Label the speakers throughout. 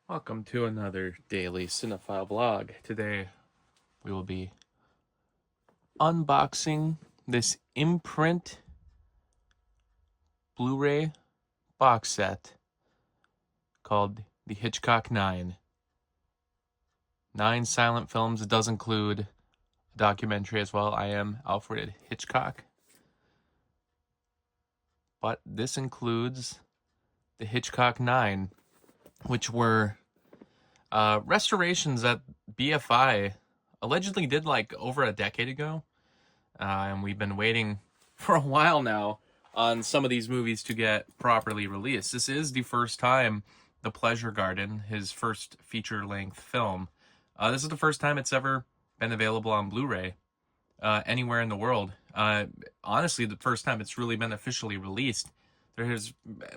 Speaker 1: Welcome to another daily cinephile vlog. Today we will be unboxing this imprint Blu-ray box set called the Hitchcock 9. 9 silent films. It does include a documentary as well. I am Alfred Hitchcock. But this includes the Hitchcock 9, which were restorations that BFI allegedly did like over a decade ago. And we've been waiting for a while now on some of these movies to get properly released. This is the first time The Pleasure Garden, his first feature-length film, this is the first time it's ever been available on Blu-ray anywhere in the world. Honestly, the first time it's really been officially released. There has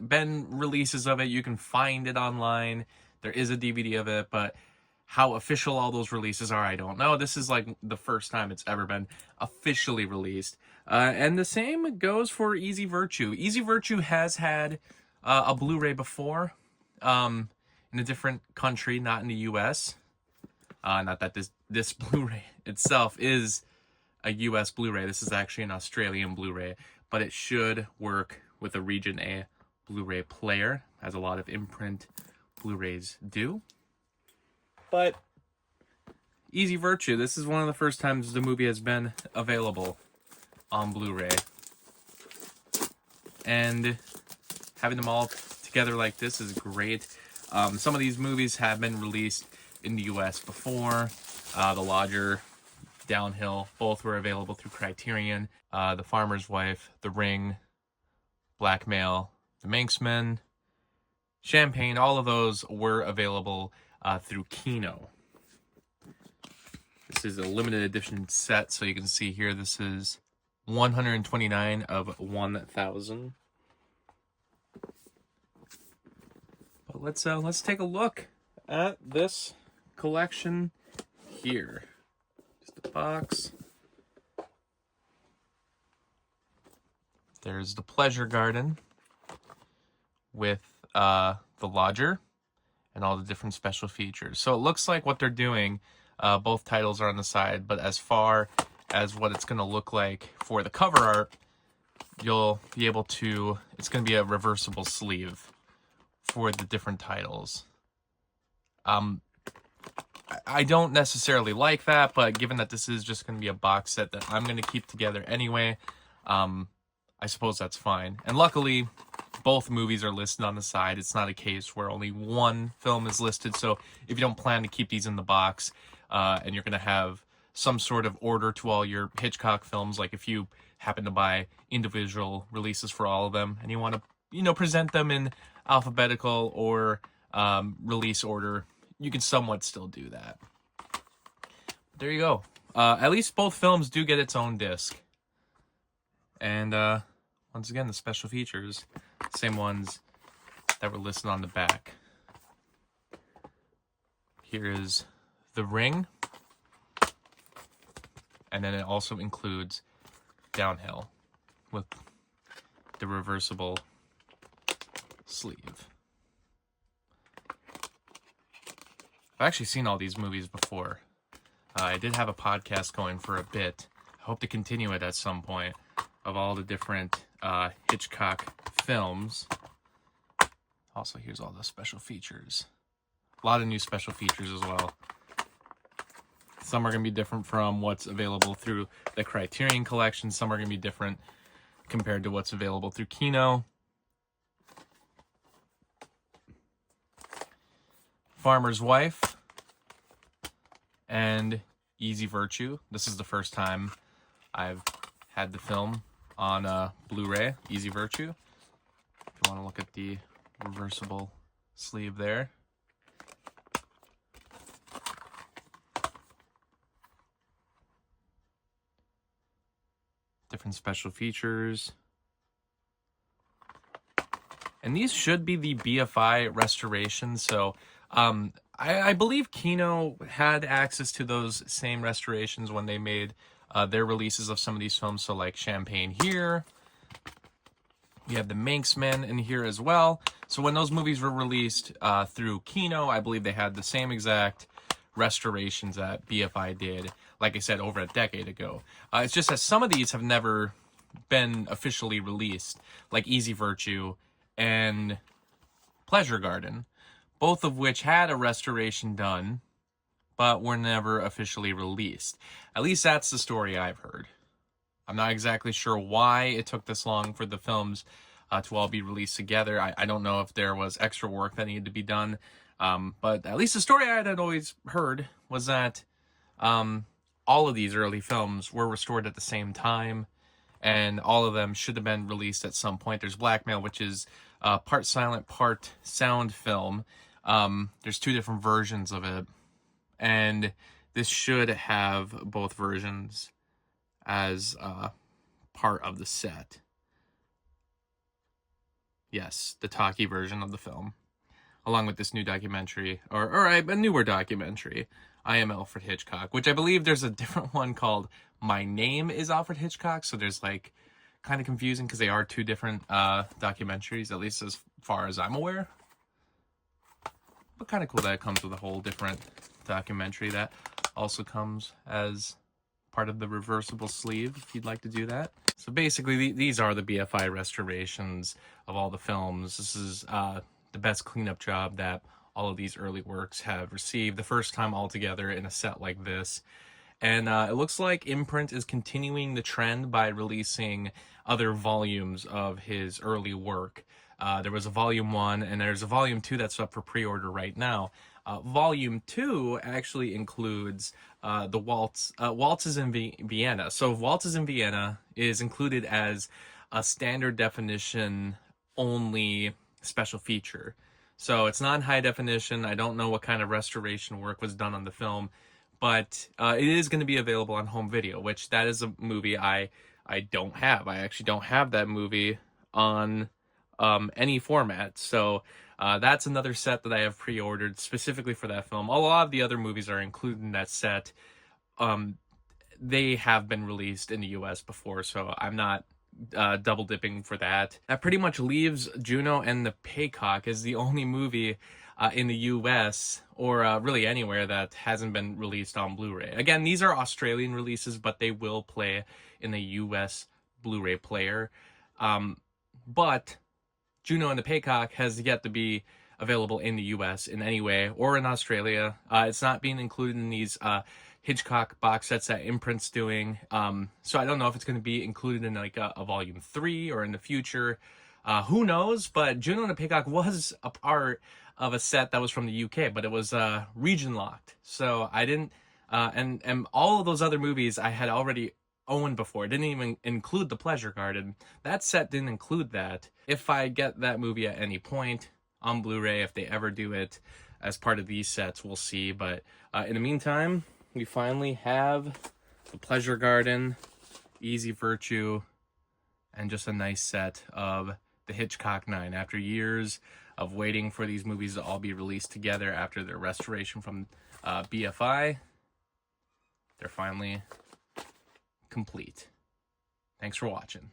Speaker 1: been releases of it. You can find it online. There is a DVD of it, but how official all those releases are, I don't know. This is like the first time it's ever been officially released. And the same goes for Easy Virtue. Easy Virtue has had a Blu-ray before in a different country, not in the US. Not that this Blu-ray itself is a US Blu-ray. This is actually an Australian Blu-ray, but it should work with a Region A Blu-ray player, as a lot of imprint Blu-rays do. But Easy Virtue, this is one of the first times the movie has been available on Blu-ray. And having them all together like this is great. Some of these movies have been released in the US before. The Lodger, Downhill, both were available through Criterion. The Farmer's Wife, The Ring, Blackmail, The Manxman, Champagne, all of those were available through Kino. This is a limited edition set, so you can see here this is 129 of 1,000. But let's take a look at this collection here. Just the box. There's The Pleasure Garden with the Lodger and all the different special features. So it looks like what they're doing, both titles are on the side, but as far as what it's going to look like for the cover art, you'll be able to, it's going to be a reversible sleeve for the different titles. I don't necessarily like that, but given that this is just going to be a box set that I'm going to keep together anyway, I suppose that's fine. And luckily, both movies are listed on the side. It's not a case where only one film is listed. So if you don't plan to keep these in the box, and you're going to have some sort of order to all your Hitchcock films, like if you happen to buy individual releases for all of them and you want to, present them in alphabetical or release order, you can somewhat still do that. There you go. At least both films do get its own disc. And once again, the special features, same ones that were listed on the back. Here is The Ring. And then it also includes Downhill with the reversible sleeve. I've actually seen all these movies before. I did have a podcast going for a bit. I hope to continue it at some point, of all the different Hitchcock films. Also, here's all the special features. A lot of new special features as well. Some are going to be different from what's available through the Criterion Collection. Some are going to be different compared to what's available through Kino. Farmer's Wife and Easy Virtue. This is the first time I've had the film on Blu-ray, Easy Virtue. If you want to look at the reversible sleeve there. Different special features. And these should be the BFI restorations, so I believe Kino had access to those same restorations when they made their releases of some of these films. So like Champagne here, You have the Manxman in here as well. So when those movies were released through Kino, I believe they had the same exact restorations that BFI did, like I said, over a decade ago. It's just that some of these have never been officially released, like Easy Virtue and Pleasure Garden, both of which had a restoration done, but were never officially released. At least that's the story I've heard. I'm not exactly sure why it took this long for the films to all be released together. I don't know if there was extra work that needed to be done. But at least the story I had always heard was that all of these early films were restored at the same time, and all of them should have been released at some point. There's Blackmail, which is part silent, part sound film. There's two different versions of it, and this should have both versions as part of the set. Yes, the talkie version of the film, along with this new documentary, or a newer documentary, I Am Alfred Hitchcock, which I believe there's a different one called My Name is Alfred Hitchcock, so there's like kind of confusing because they are two different documentaries, at least as far as I'm aware. But kind of cool that it comes with a whole different documentary that also comes as part of the reversible sleeve, if you'd like to do that. So basically, these are the BFI restorations of all the films. This is the best cleanup job that all of these early works have received, the first time all together in a set like this. And it looks like Imprint is continuing the trend by releasing other volumes of his early work. There was a volume 1, and there's a volume 2 that's up for pre-order right now. Volume 2 actually includes the Waltzes in Vienna. So Waltzes in Vienna is included as a standard definition only special feature. So it's not in high definition. I don't know what kind of restoration work was done on the film, but it is going to be available on home video, which that is a movie I don't have. I actually don't have that movie on any format. So that's another set that I have pre-ordered specifically for that film. A lot of the other movies are included in that set. They have been released in the US before, so I'm not double dipping for that. That pretty much leaves Juno and the Paycock as the only movie in the US, or really anywhere, that hasn't been released on Blu-ray. Again, these are Australian releases, but they will play in the US Blu-ray player. But Juno and the Paycock has yet to be available in the US in any way, or in Australia. It's not being included in these Hitchcock box sets that Imprint's doing. So I don't know if it's going to be included in like a volume 3 or in the future. Who knows? But Juno and the Paycock was a part of a set that was from the UK, but it was region locked. So I didn't, and all of those other movies I had already owned before. It didn't even include the Pleasure Garden. That set didn't include that. If I get that movie at any point on Blu-ray, if they ever do it as part of these sets, we'll see. But in the meantime, we finally have the Pleasure Garden, Easy Virtue, and just a nice set of the Hitchcock 9. After years of waiting for these movies to all be released together after their restoration from BFI, they're finally complete. Thanks for watching.